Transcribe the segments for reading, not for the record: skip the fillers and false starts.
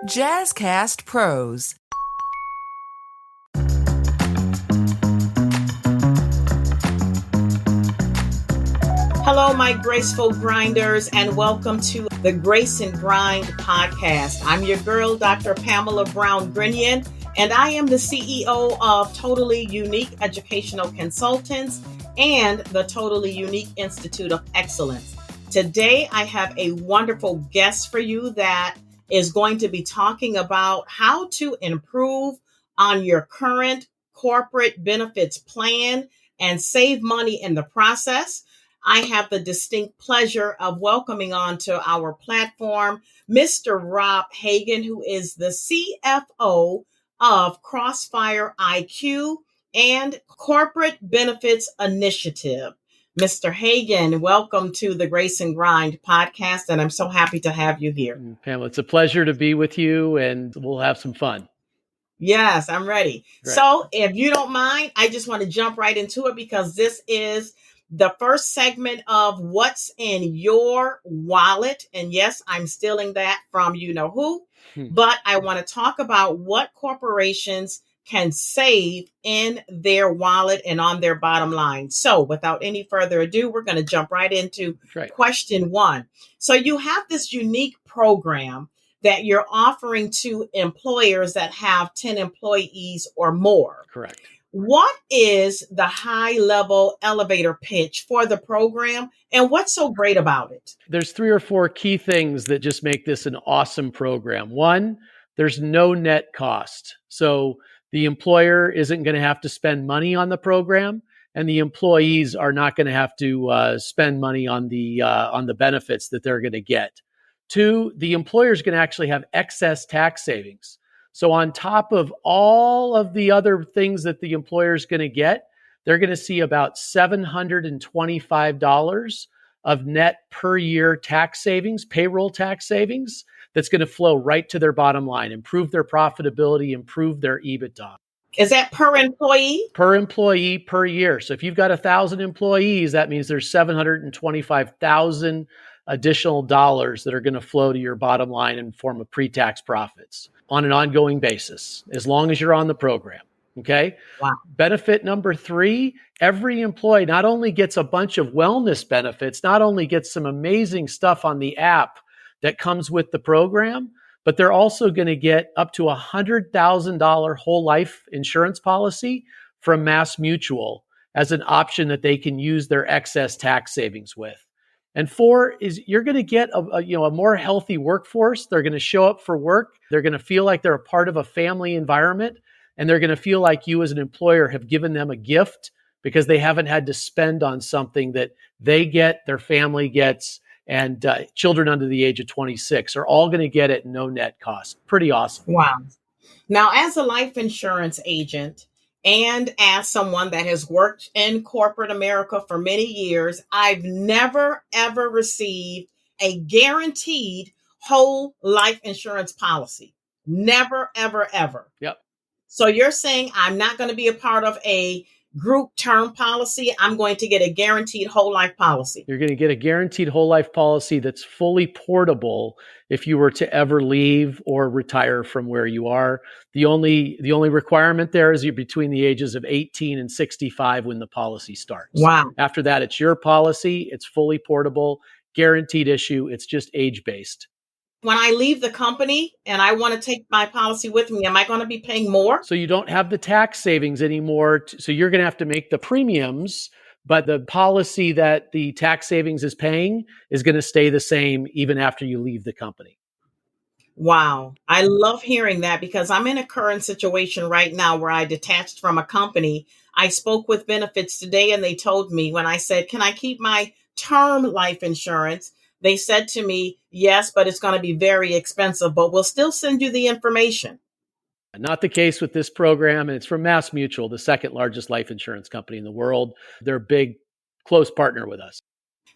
Jazzcast Pros. Hello, my graceful grinders, and welcome to the Grace and Grind podcast. I'm your girl, Dr. Pamala Brown-Grinion, and I am the CEO of Totally Unique Educational Consultants and the Totally Unique Institute of Excellence. Today, I have a wonderful guest for you that is going to be talking about how to improve on your current corporate benefits plan and save money in the process. I have the distinct pleasure of welcoming onto our platform Mr. Rob Hagen, who is the CFO of Crossfire IQ and Corporate Benefits Initiative. Mr. Hagen, welcome to the Grace and Grind podcast, and I'm so happy to have you here. Pamela, it's a pleasure to be with you, and we'll have some fun. Yes, I'm ready. Great. So if you don't mind, I just want to jump right into it because this is the first segment of What's in Your Wallet. And yes, I'm stealing that from you know who, but I want to talk about what corporations can save in their wallet and on their bottom line. So without any further ado, we're going to jump right into question one. So you have this unique program that you're offering to employers that have 10 employees or more. Correct. What is the high-level elevator pitch for the program, and what's so great about it? There's 3 or 4 key things that just make this an awesome program. One, there's no net cost. So the employer isn't going to have to spend money on the program, and the employees are not going to have to spend money on the benefits that they're going to get. 2, the employer is going to actually have excess tax savings. So on top of all of the other things that the employer is going to get, they're going to see about $725 of net per year tax savings, payroll tax savings, that's going to flow right to their bottom line, improve their profitability, improve their EBITDA. Is that per employee? Per employee per year. So if you've got 1,000 employees, that means there's 725,000 additional dollars that are going to flow to your bottom line in form of pre-tax profits on an ongoing basis, as long as you're on the program. Okay. Wow. Benefit number 3, every employee not only gets a bunch of wellness benefits, not only gets some amazing stuff on the app that comes with the program, but they're also going to get up to $100,000 whole life insurance policy from MassMutual as an option that they can use their excess tax savings with. And 4 is you're going to get a more healthy workforce. They're going to show up for work. They're going to feel like they're a part of a family environment, and they're going to feel like you as an employer have given them a gift because they haven't had to spend on something that they get, their family gets, and children under the age of 26 are all going to get it no net cost. Pretty awesome. Wow. Now, as a life insurance agent and as someone that has worked in corporate America for many years, I've never, ever received a guaranteed whole life insurance policy. Never, ever, ever. Yep. So you're saying I'm not going to be a part of a group term policy. I'm going to get a guaranteed whole life policy. You're going to get a guaranteed whole life policy that's fully portable if you were to ever leave or retire from where you are. The only requirement there is you're between the ages of 18 and 65 when the policy starts. Wow. After that, it's your policy. It's fully portable, guaranteed issue. It's just age-based. When I leave the company and I want to take my policy with me, am I going to be paying more? So you don't have the tax savings anymore. So you're going to have to make the premiums, but the policy that the tax savings is paying is going to stay the same even after you leave the company. Wow. I love hearing that because I'm in a current situation right now where I detached from a company. I spoke with benefits today and they told me when I said, can I keep my term life insurance? They said to me, yes, but it's going to be very expensive, but we'll still send you the information. Not the case with this program. And it's from MassMutual, the second largest life insurance company in the world. They're a big, close partner with us.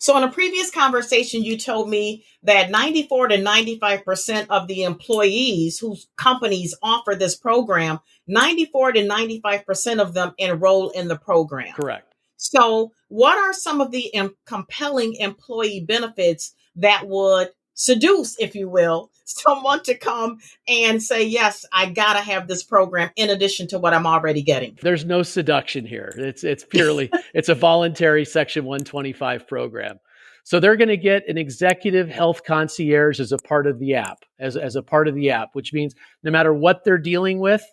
So in a previous conversation, you told me that 94 to 95% of the employees whose companies offer this program, 94 to 95% of them enroll in the program. Correct. So what are some of the compelling employee benefits that would seduce, if you will, someone to come and say, yes, I got to have this program in addition to what I'm already getting. There's no seduction here. It's purely, it's a voluntary Section 125 program. So they're going to get an executive health concierge as a part of the app, as a part of the app, which means no matter what they're dealing with,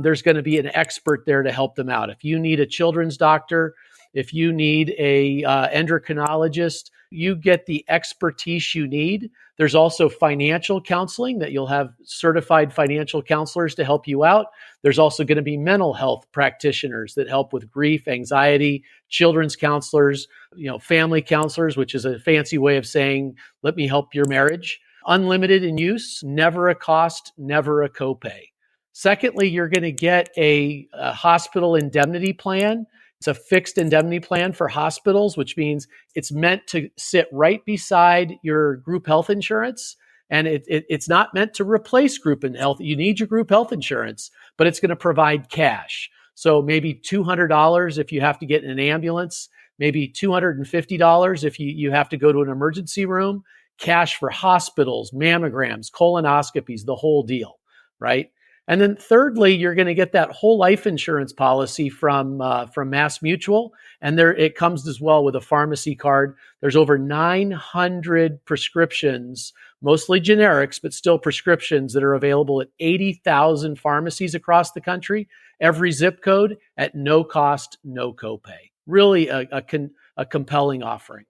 there's going to be an expert there to help them out. If you need a children's doctor, if you need a endocrinologist, you get the expertise you need. There's also financial counseling that you'll have certified financial counselors to help you out. There's also going to be mental health practitioners that help with grief, anxiety, children's counselors, family counselors, which is a fancy way of saying, let me help your marriage. Unlimited in use, never a cost, never a copay. Secondly, you're going to get a hospital indemnity plan. It's a fixed indemnity plan for hospitals, which means it's meant to sit right beside your group health insurance. And it's not meant to replace group health. You need your group health insurance, but it's going to provide cash. So maybe $200 if you have to get in an ambulance, maybe $250 if you have to go to an emergency room, cash for hospitals, mammograms, colonoscopies, the whole deal, right? And then thirdly, you're going to get that whole life insurance policy from MassMutual. And there it comes as well with a pharmacy card. There's over 900 prescriptions, mostly generics, but still prescriptions that are available at 80,000 pharmacies across the country, every zip code at no cost, no copay. Really a compelling offering.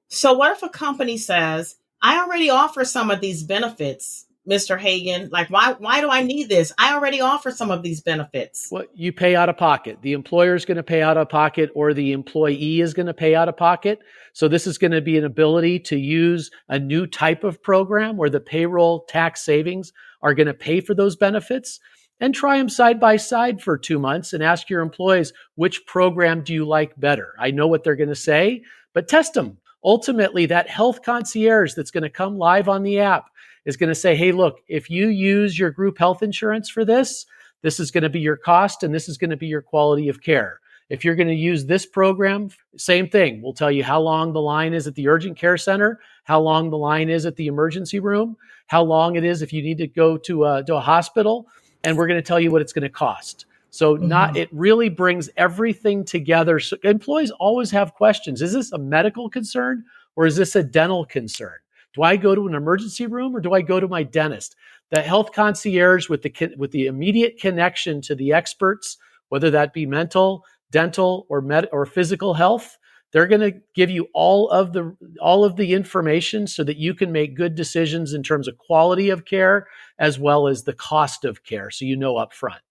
So what if a company says, I already offer some of these benefits, Mr. Hagen, like, why do I need this? I already offer some of these benefits. Well, you pay out of pocket. The employer is going to pay out of pocket, or the employee is going to pay out of pocket. So this is going to be an ability to use a new type of program where the payroll tax savings are going to pay for those benefits, and try them side by side for 2 months and ask your employees, which program do you like better? I know what they're going to say, but test them. Ultimately, that health concierge that's going to come live on the app is going to say, hey, look, if you use your group health insurance for this, this is going to be your cost and this is going to be your quality of care. If you're going to use this program, same thing. We'll tell you how long the line is at the urgent care center, how long the line is at the emergency room, how long it is if you need to go to a hospital, and we're going to tell you what it's going to cost. So it really brings everything together. So employees always have questions. Is this a medical concern or is this a dental concern? Do I go to an emergency room or do I go to my dentist? The health concierge with the immediate connection to the experts, whether that be mental, dental, or physical health, they're going to give you all of the information so that you can make good decisions in terms of quality of care as well as the cost of care, so you know up front.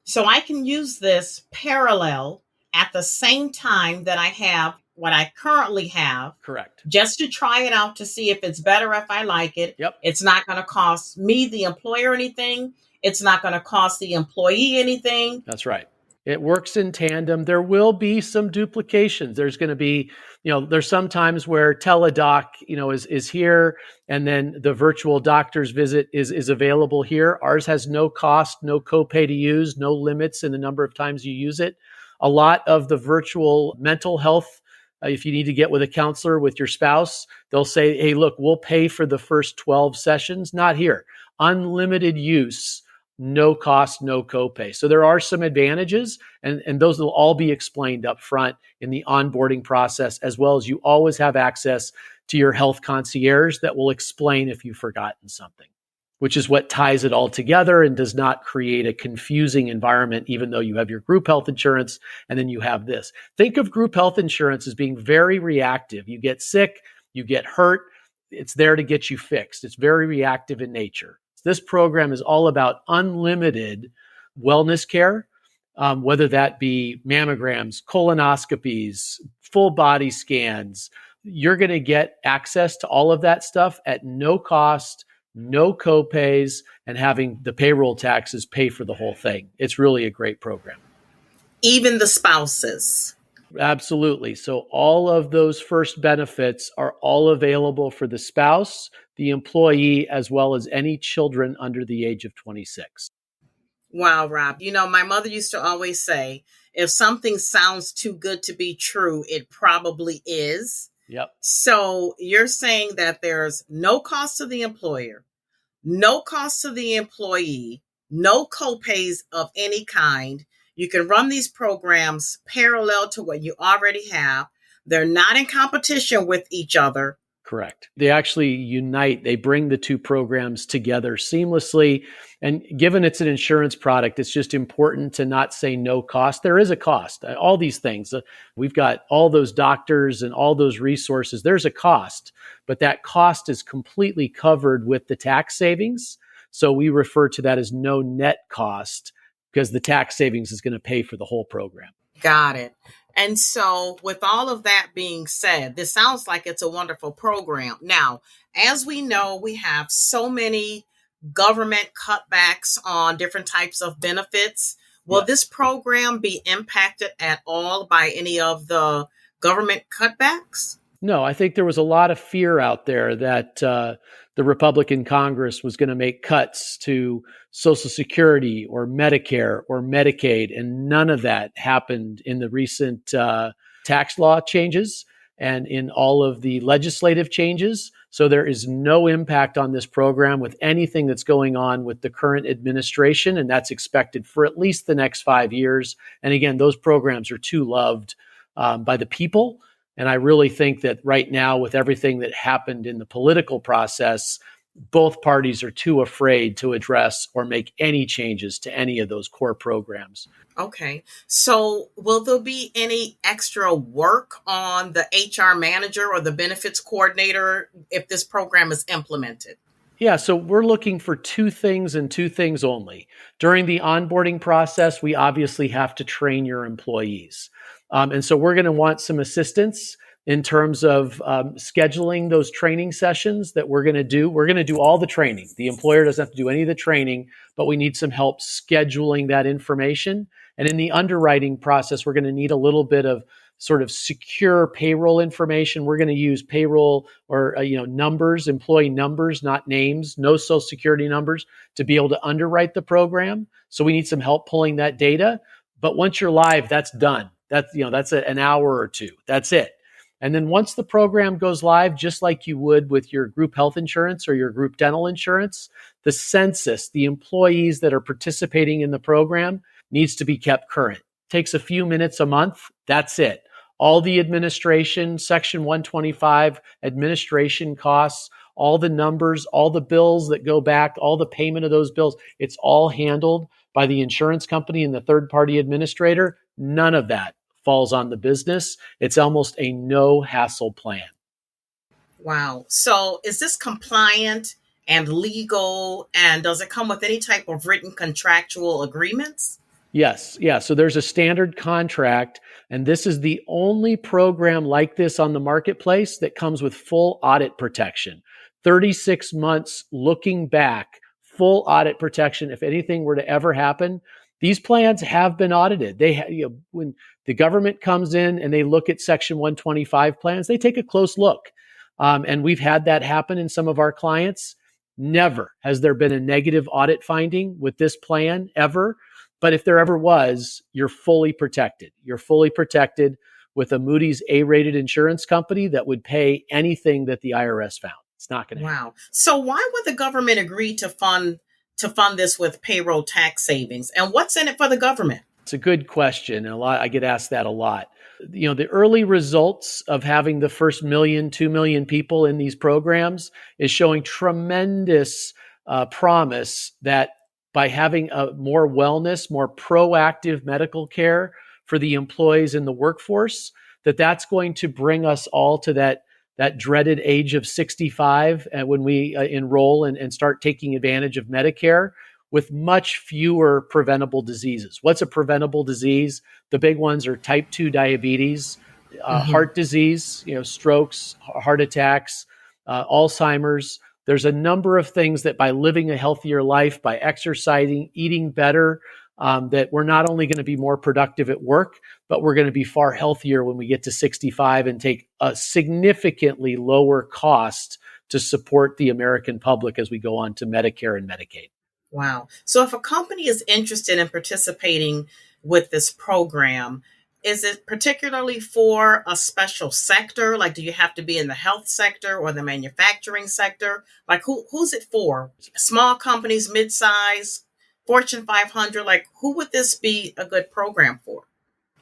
So I can use this parallel at the same time that I have what I currently have. Correct. Just to try it out to see if it's better, if I like it. Yep. It's not going to cost me, the employer, anything. It's not going to cost the employee anything. That's right. It works in tandem. There will be some duplications. There's going to be, there's some times where teledoc, is here, and then the virtual doctor's visit is available here. Ours has no cost, no copay to use, no limits in the number of times you use it. A lot of the virtual mental health, if you need to get with a counselor with your spouse, they'll say, hey, look, we'll pay for the first 12 sessions. Not here. Unlimited use. No cost, no copay. So there are some advantages, and those will all be explained up front in the onboarding process, as well as you always have access to your health concierge that will explain if you've forgotten something, which is what ties it all together and does not create a confusing environment, even though you have your group health insurance and then you have this. Think of group health insurance as being very reactive. You get sick, you get hurt, it's there to get you fixed. It's very reactive in nature. This program is all about unlimited wellness care, whether that be mammograms, colonoscopies, full body scans. You're going to get access to all of that stuff at no cost, no copays, and having the payroll taxes pay for the whole thing. It's really a great program. Even the spouses. Absolutely. So all of those first benefits are all available for the spouse, the employee, as well as any children under the age of 26. Wow, Rob. My mother used to always say, if something sounds too good to be true, it probably is. Yep. So you're saying that there's no cost to the employer, no cost to the employee, no copays of any kind. You can run these programs parallel to what you already have. They're not in competition with each other. Correct. They actually unite. They bring the two programs together seamlessly. And given it's an insurance product, it's just important to not say no cost. There is a cost. All these things. We've got all those doctors and all those resources. There's a cost, but that cost is completely covered with the tax savings. So we refer to that as no net cost because the tax savings is going to pay for the whole program. Got it. And so with all of that being said, this sounds like it's a wonderful program. Now, as we know, we have so many government cutbacks on different types of benefits. Will this program be impacted at all by any of the government cutbacks? No, I think there was a lot of fear out there that the Republican Congress was going to make cuts to Social Security or Medicare or Medicaid, and none of that happened in the recent tax law changes and in all of the legislative changes. So there is no impact on this program with anything that's going on with the current administration, and that's expected for at least the next 5 years. And again, those programs are too loved by the people. And I really think that right now, with everything that happened in the political process, both parties are too afraid to address or make any changes to any of those core programs. Okay. So will there be any extra work on the HR manager or the benefits coordinator if this program is implemented? Yeah, so we're looking for two things and two things only. During the onboarding process, we obviously have to train your employees. And so we're going to want some assistance in terms of scheduling those training sessions that we're going to do. We're going to do all the training. The employer doesn't have to do any of the training, but we need some help scheduling that information. And in the underwriting process, we're going to need a little bit of sort of secure payroll information. We're going to use payroll or numbers, employee numbers, not names, no social security numbers, to be able to underwrite the program. So we need some help pulling that data. But once you're live, that's done. That's an hour or two. That's it. And then once the program goes live, just like you would with your group health insurance or your group dental insurance, the census, the employees that are participating in the program needs to be kept current. Takes a few minutes a month. That's it. All the administration, Section 125 administration costs, all the numbers, all the bills that go back, all the payment of those bills, it's all handled by the insurance company and the third-party administrator. None of that falls on the business. It's almost a no-hassle plan. Wow. So is this compliant and legal, and does it come with any type of written contractual agreements? Yes. Yeah. So there's a standard contract, and this is the only program like this on the marketplace that comes with full audit protection. 36 months looking back, full audit protection. If anything were to ever happen, these plans have been audited. When the government comes in and they look at Section 125 plans, they take a close look. And we've had that happen in some of our clients. Never has there been a negative audit finding with this plan ever. But if there ever was, you're fully protected. You're fully protected with a Moody's A-rated insurance company that would pay anything that the IRS found. It's not going to happen. Wow. So why would the government agree to fund this with payroll tax savings? And what's in it for the government? It's a good question. I get asked that a lot. The early results of having the first 2 million people in these programs is showing tremendous promise that by having a more wellness, more proactive medical care for the employees in the workforce, that's going to bring us all to that dreaded age of 65 when we enroll and start taking advantage of Medicare with much fewer preventable diseases. What's a preventable disease? The big ones are type 2 diabetes, heart disease, strokes, heart attacks, Alzheimer's. There's a number of things that by living a healthier life, by exercising, eating better, that we're not only going to be more productive at work, but we're going to be far healthier when we get to 65 and take a significantly lower cost to support the American public as we go on to Medicare and Medicaid. Wow. So if a company is interested in participating with this program, Is it particularly for a special sector? Like, do you have to be in the health sector or the manufacturing sector? Like, who's it for? Small companies, mid-size, Fortune 500? Like, who would this be a good program for?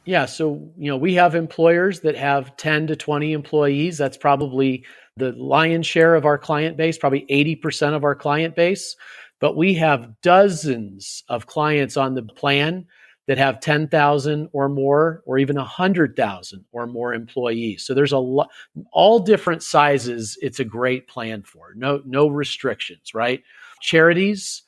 Yeah, so we have employers that have 10 to 20 employees. That's probably the lion's share of our client base, probably 80% of our client base. But we have dozens of clients on the plan that have 10,000 or more, or even 100,000 or more employees. So there's a lot, all different sizes. It's a great plan for no restrictions, right? Charities,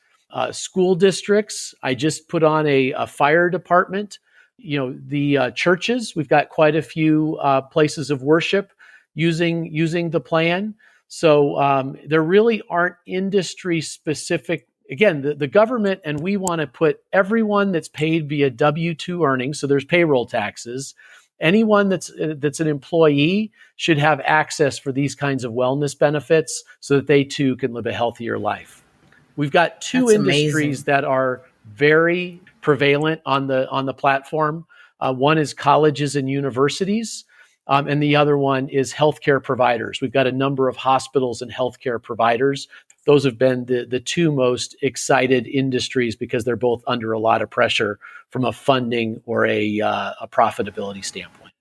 school districts. I just put on a fire department. The churches, we've got quite a few places of worship using the plan. So there really aren't industry specific. Again, the government, and we want to put everyone that's paid via W-2 earnings. So there's payroll taxes. Anyone that's an employee should have access for these kinds of wellness benefits so that they too can live a healthier life. We've got two That's industries amazing. that are very prevalent on the platform. One is colleges and universities, and the other one is healthcare providers. We've got a number of hospitals and healthcare providers. Those have been the two most excited industries because they're both under a lot of pressure from a funding or a profitability standpoint.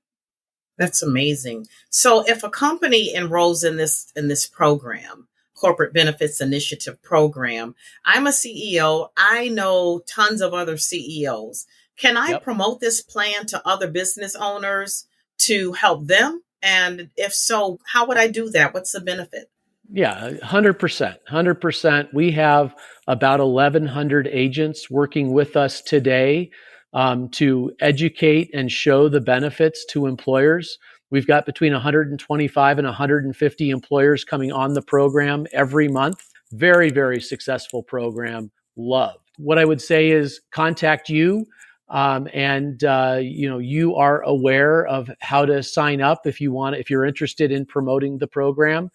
That's amazing. So if a company enrolls in this program, Corporate Benefits Initiative program, I'm a CEO. I know tons of other CEOs. Can I Yep. promote this plan to other business owners to help them? And if so, how would I do that? What's the benefit? Yeah, 100%. 100%. We have about 1,100 agents working with us today to educate and show the benefits to employers. We've got between 125 and 150 employers coming on the program every month. Very, very successful program. Loved. What I would say is contact you. You are aware of how to sign up if you're interested in promoting the program.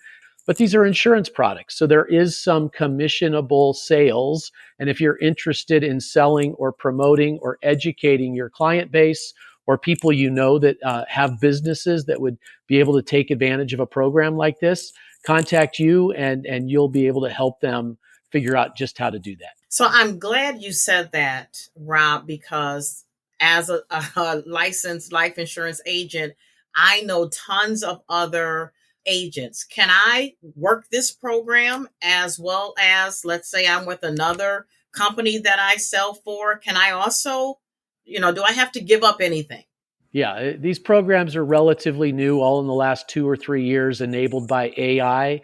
But these are insurance products. So there is some commissionable sales. And if you're interested in selling or promoting or educating your client base or people that have businesses that would be able to take advantage of a program like this, contact you and you'll be able to help them figure out just how to do that. So I'm glad you said that, Rob, because as a licensed life insurance agent, I know tons of other agents. Can I work this program as well as, let's say I'm with another company that I sell for? Can I also, do I have to give up anything? Yeah, these programs are relatively new, all in the last 2 or 3 years, enabled by AI.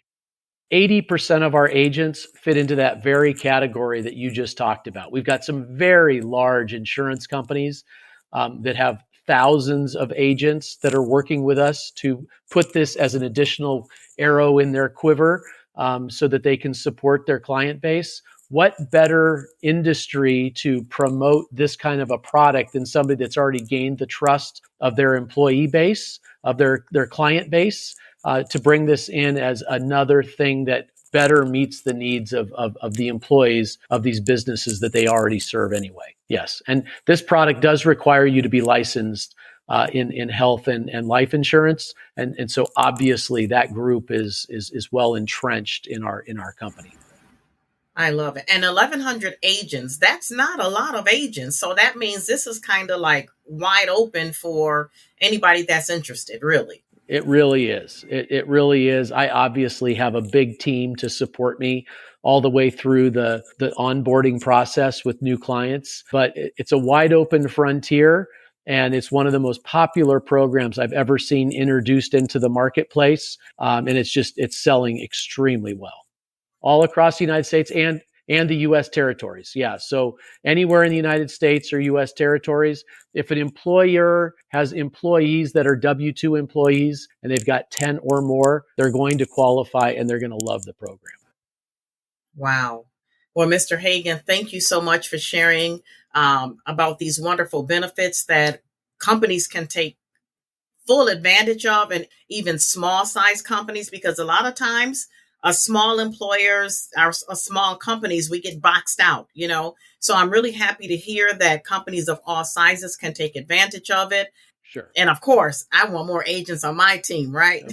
80% of our agents fit into that very category that you just talked about. We've got some very large insurance companies that have thousands of agents that are working with us to put this as an additional arrow in their quiver so that they can support their client base. What better industry to promote this kind of a product than somebody that's already gained the trust of their employee base, of their client base, to bring this in as another thing that better meets the needs of the employees of these businesses that they already serve anyway. Yes. And this product does require you to be licensed in health and life insurance. And so obviously that group is well entrenched in our company. I love it. And 1,100 agents, that's not a lot of agents. So that means this is kind of like wide open for anybody that's interested, really. It really is. It really is. I obviously have a big team to support me all the way through the onboarding process with new clients. But it's a wide open frontier, and it's one of the most popular programs I've ever seen introduced into the marketplace. And it's selling extremely well all across the United States and the U.S. territories. Yeah. So anywhere in the United States or U.S. territories, if an employer has employees that are W-2 employees and they've got 10 or more, they're going to qualify and they're going to love the program. Wow. Well, Mr. Hagen, thank you so much for sharing about these wonderful benefits that companies can take full advantage of, and even small size companies, because a lot of times small employers, our small companies, we get boxed out, So I'm really happy to hear that companies of all sizes can take advantage of it. Sure. And of course, I want more agents on my team, right?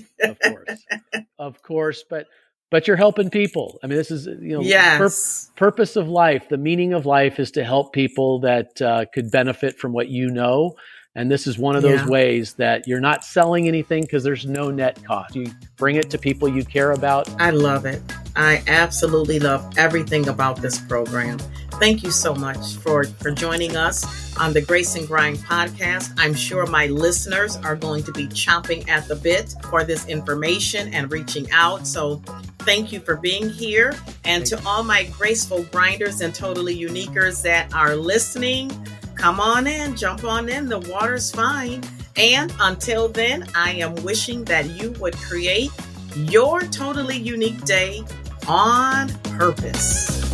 Of course, but you're helping people. I mean, this is, Yes. Purpose of life. The meaning of life is to help people that could benefit from what you know. And this is one of those ways that you're not selling anything because there's no net cost. You bring it to people you care about. I love it. I absolutely love everything about this program. Thank you so much for joining us on the Grace and Grind podcast. I'm sure my listeners are going to be chomping at the bit for this information and reaching out. So thank you for being here. And to all my graceful grinders and totally uniquers that are listening, come on in, jump on in. The water's fine. And until then, I am wishing that you would create your totally unique day on purpose.